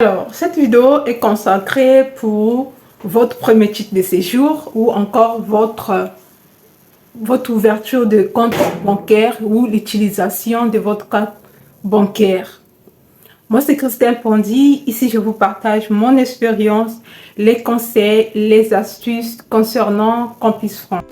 Alors, cette vidéo est consacrée pour votre premier titre de séjour ou encore votre ouverture de compte bancaire ou l'utilisation de votre carte bancaire. Moi, c'est Christelle Pondy. Ici, je vous partage mon expérience, les conseils, les astuces concernant Campus France.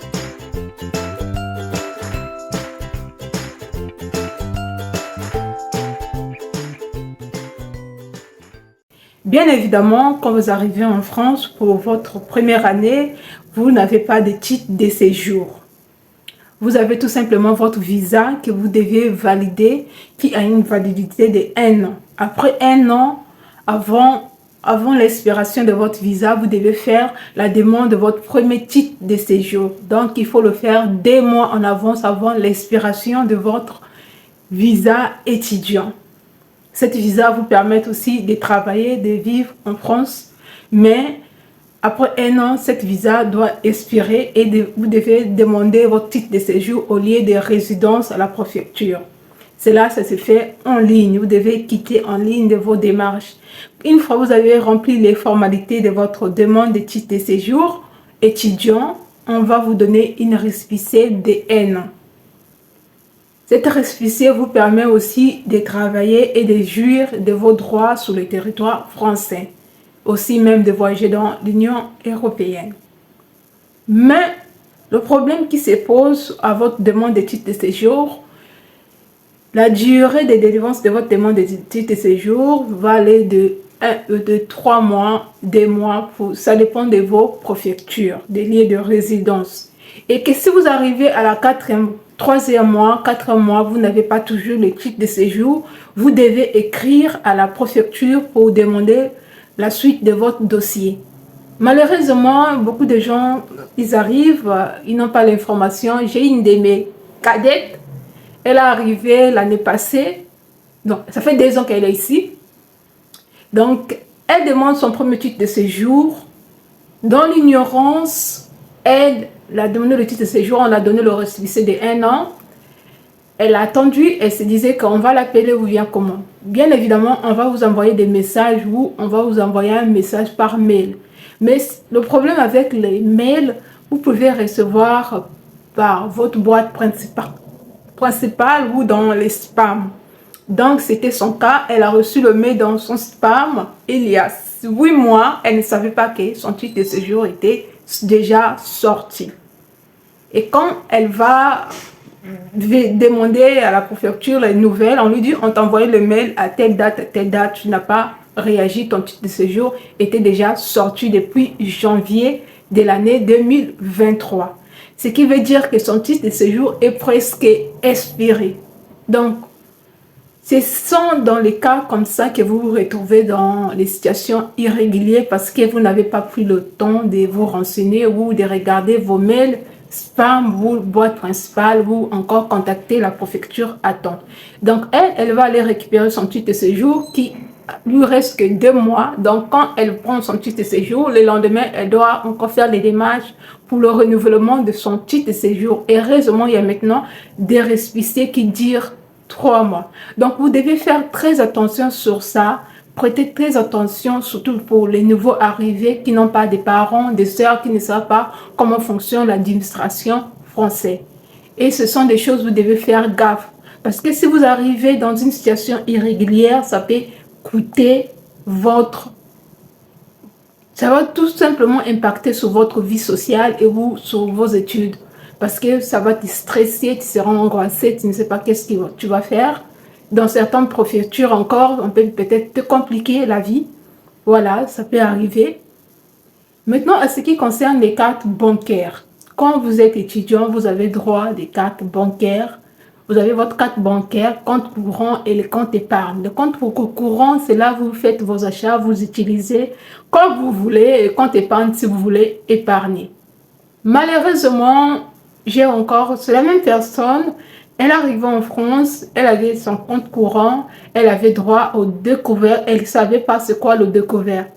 Bien évidemment, quand vous arrivez en France pour votre première année, vous n'avez pas de titre de séjour. Vous avez tout simplement votre visa que vous devez valider, qui a une validité de 1 an. Après 1 an, avant l'expiration de votre visa, vous devez faire la demande de votre premier titre de séjour. Donc, il faut le faire 2 mois en avance avant l'expiration de votre visa étudiant. Cette visa vous permet aussi de travailler, de vivre en France, mais après 1 an, cette visa doit expirer et vous devez demander votre titre de séjour au lieu de résidence à la préfecture. Cela, ça se fait en ligne. Vous devez quitter en ligne de vos démarches. Une fois que vous avez rempli les formalités de votre demande de titre de séjour étudiant, on va vous donner une récépissé de 1 an. Cette récépissé vous permet aussi de travailler et de jouir de vos droits sur le territoire français, aussi même de voyager dans l'Union européenne. Mais le problème qui se pose à votre demande de titre de séjour, la durée de délivrance de votre demande de titre de séjour va aller de 3 mois, 2 mois, ça dépend de vos préfectures, des lieux de résidence. Et que si vous arrivez à la 3e mois, 4e mois, vous n'avez pas toujours le titre de séjour, vous devez écrire à la préfecture pour demander la suite de votre dossier. Malheureusement, beaucoup de gens, ils arrivent, ils n'ont pas l'information. J'ai une de mes cadettes, elle est arrivée l'année passée, donc ça fait 2 ans qu'elle est ici. Donc, elle demande son premier titre de séjour. Dans l'ignorance, elle a donné le titre de séjour, on a donné le récépissé de 1 an. Elle a attendu, elle se disait qu'on va l'appeler ou bien comment. Bien évidemment, on va vous envoyer des messages ou on va vous envoyer un message par mail. Mais le problème avec les mails, vous pouvez recevoir par votre boîte principale ou dans les spams. Donc, c'était son cas. Elle a reçu le mail dans son spam. Il y a 8 mois, elle ne savait pas que son titre de séjour était déjà sorti. Et quand elle va demander à la préfecture les nouvelles, on lui dit on t'a envoyé le mail à telle date, tu n'as pas réagi, ton titre de séjour était déjà sorti depuis janvier de l'année 2023. Ce qui veut dire que son titre de séjour est presque expiré. Donc, ce sont dans les cas comme ça que vous vous retrouvez dans les situations irrégulières parce que vous n'avez pas pris le temps de vous renseigner ou de regarder vos mails, spam ou boîte principale ou encore contacter la préfecture à temps. Donc, elle va aller récupérer son titre de séjour qui lui reste que 2 mois. Donc, quand elle prend son titre de séjour, le lendemain, elle doit encore faire les démarches pour le renouvellement de son titre de séjour. Et heureusement, il y a maintenant des récépissés qui durent 3 mois. Donc, vous devez faire très attention sur ça. Prêtez très attention, surtout pour les nouveaux arrivés qui n'ont pas de parents, des sœurs qui ne savent pas comment fonctionne l'administration française. Et ce sont des choses que vous devez faire gaffe. Parce que si vous arrivez dans une situation irrégulière, ça peut coûter ça va tout simplement impacter sur votre vie sociale et sur vos études. Parce que ça va te stresser, tu seras angoissé, tu ne sais pas qu'est-ce que tu vas faire. Dans certaines préfectures encore, on peut peut-être te compliquer la vie. Voilà, ça peut arriver. Maintenant, à ce qui concerne les cartes bancaires. Quand vous êtes étudiant, vous avez droit à des cartes bancaires. Vous avez votre carte bancaire, compte courant et le compte épargne. Le compte courant, c'est là où vous faites vos achats, vous utilisez comme vous voulez. Et le compte épargne, si vous voulez épargner. Malheureusement, c'est la même personne. Elle arrivait en France, elle avait son compte courant, elle avait droit au découvert, elle ne savait pas c'est quoi le découvert.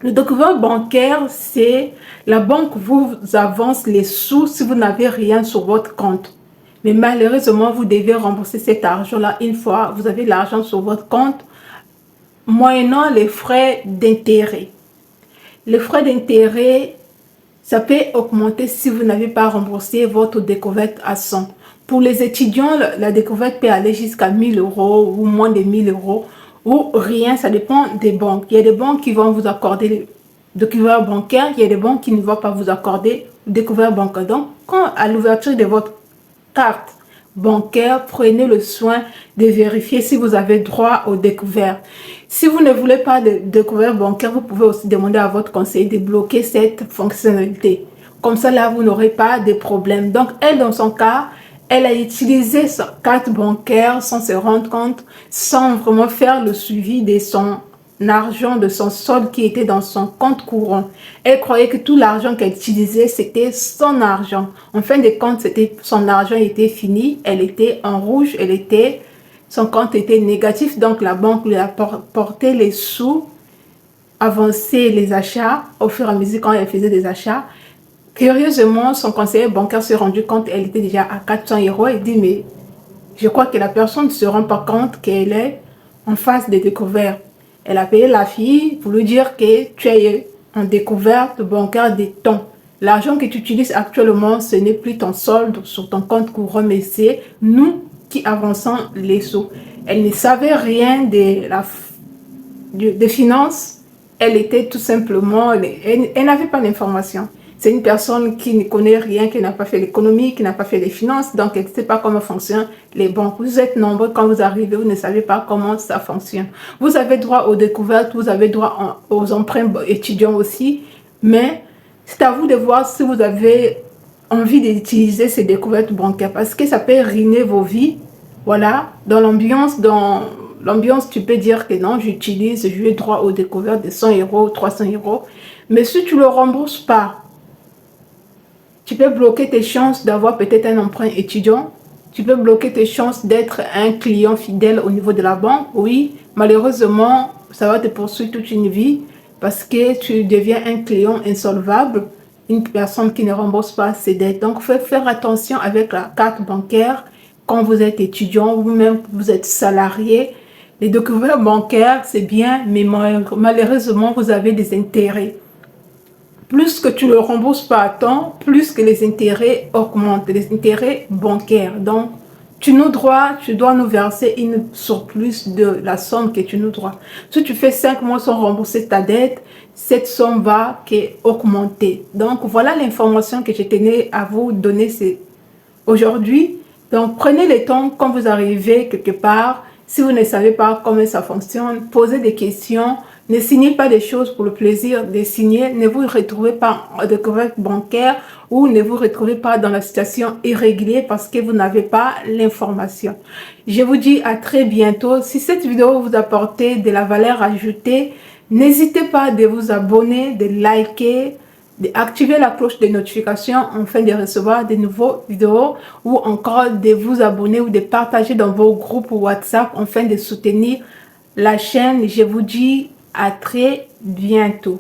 Le découvert bancaire, c'est la banque vous avance les sous si vous n'avez rien sur votre compte. Mais malheureusement, vous devez rembourser cet argent-là une fois vous avez l'argent sur votre compte. moyennant les frais d'intérêt. Les frais d'intérêt, ça peut augmenter si vous n'avez pas remboursé votre découverte à 100. Pour les étudiants, la découverte peut aller jusqu'à 1000 € ou moins de 1000 € ou rien, ça dépend des banques. Il y a des banques qui vont vous accorder le découvert bancaire, il y a des banques qui ne vont pas vous accorder le découvert bancaire. Donc, quand à l'ouverture de votre carte bancaire, prenez le soin de vérifier si vous avez droit au découvert. Si vous ne voulez pas de découvert bancaire, vous pouvez aussi demander à votre conseiller de bloquer cette fonctionnalité. Comme ça, là, vous n'aurez pas de problème. Donc, elle, dans son cas, elle a utilisé sa carte bancaire sans se rendre compte, sans vraiment faire le suivi de son argent, de son solde qui était dans son compte courant. Elle croyait que tout l'argent qu'elle utilisait, c'était son argent. En fin de compte, son argent était fini, elle était en rouge, son compte était négatif, donc la banque lui a porté les sous, avancé les achats au fur et à mesure quand elle faisait des achats. Curieusement, son conseiller bancaire s'est rendu compte qu'elle était déjà à 400 €. Il dit, mais je crois que la personne ne se rend pas compte qu'elle est en phase de découvert. Elle a payé la fille pour lui dire que tu es en découverte bancaire des temps. L'argent que tu utilises actuellement, ce n'est plus ton solde sur ton compte courant, mais c'est nous qui avançons les sous. Elle ne savait rien des finances. Elle était tout simplement, elle n'avait pas d'informations. C'est une personne qui ne connaît rien, qui n'a pas fait l'économie, qui n'a pas fait les finances, donc elle ne sait pas comment fonctionnent les banques. Vous êtes nombreux, quand vous arrivez, vous ne savez pas comment ça fonctionne. Vous avez droit aux découvertes, vous avez droit aux emprunts étudiants aussi, mais c'est à vous de voir si vous avez envie d'utiliser ces découvertes bancaires, parce que ça peut ruiner vos vies. Voilà, dans l'ambiance, tu peux dire que non, j'utilise, j'ai droit aux découvertes de 100 €, 300 €, mais si tu ne le rembourses pas, tu peux bloquer tes chances d'avoir peut-être un emprunt étudiant. Tu peux bloquer tes chances d'être un client fidèle au niveau de la banque. Oui, malheureusement, ça va te poursuivre toute une vie parce que tu deviens un client insolvable, une personne qui ne rembourse pas ses dettes. Donc, faites faire attention avec la carte bancaire quand vous êtes étudiant ou même vous êtes salarié. Les découvertes bancaires, c'est bien, mais malheureusement, vous avez des intérêts. Plus que tu ne rembourses pas à temps, plus que les intérêts augmentent, les intérêts bancaires. Donc, tu dois nous verser une surplus de la somme que tu nous dois. Si tu fais 5 mois sans rembourser ta dette, cette somme va augmenter. Donc, voilà l'information que je tenais à vous donner aujourd'hui. Donc, prenez le temps quand vous arrivez quelque part. Si vous ne savez pas comment ça fonctionne, posez des questions. Ne signez pas des choses pour le plaisir de signer. Ne vous retrouvez pas en découverte bancaire ou ne vous retrouvez pas dans la situation irrégulière parce que vous n'avez pas l'information. Je vous dis à très bientôt. Si cette vidéo vous a apporté de la valeur ajoutée, n'hésitez pas de vous abonner, de liker, d'activer la cloche de notification afin de recevoir de nouvelles vidéos ou encore de vous abonner ou de partager dans vos groupes WhatsApp afin de soutenir la chaîne. Je vous dis à très bientôt.